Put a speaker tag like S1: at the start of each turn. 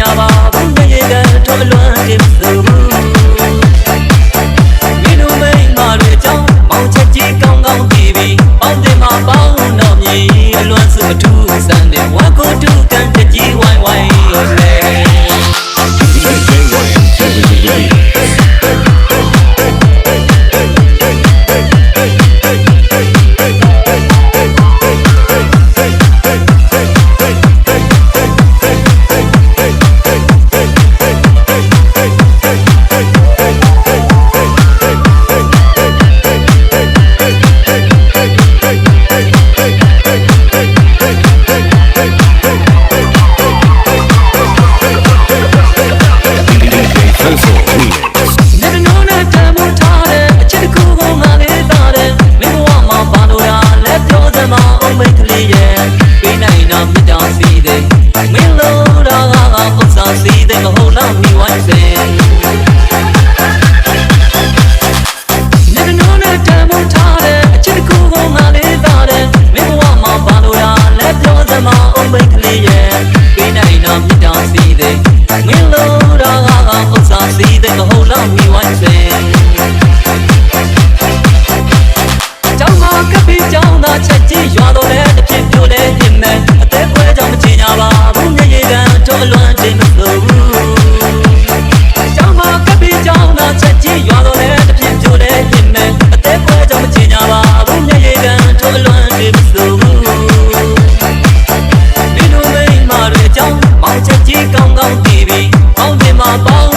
S1: ညာပါဘူးငရေကန်ထောလွမ်းခြင်းမဆိုဘူးမင်းတို့မိန်းမတွေအကြောင်းမောင်ချက်ကြီးကောင်းကောင်းတည်ပြီးပေါင်းတင်မှာပေါင်းတော့မြေအလွမ်းစုအထူးစံတဲ့ဝါကိုတူကန်တကြီးဝိုင်းဝိုင်းလေ ချက်ကြီးရွာတော့လဲတစ်ဖြစ်ပြိုလဲရင်မဲ့အသေးပွဲကြောင့်မချင်ကြပါဘူးငရေကန်တော့အလွမ်းတင်မလို့ကျောင်းမှာကပ်ပြီးကျောင်းသားချက်ကြီးရွာတော့လဲတစ်ဖြစ်ပြိုလဲရင်မဲ့အသေးပွဲကြောင့်မချင်ကြပါဘူးငရေကန်တော့အလွမ်းတင်မလို့မင်းတို့မိန်းမတွေအကြောင်းမောင်ချက်ကြီးကောင်းကောင်းတည်ပြီးပေါင်းတင်မှာပေါင်း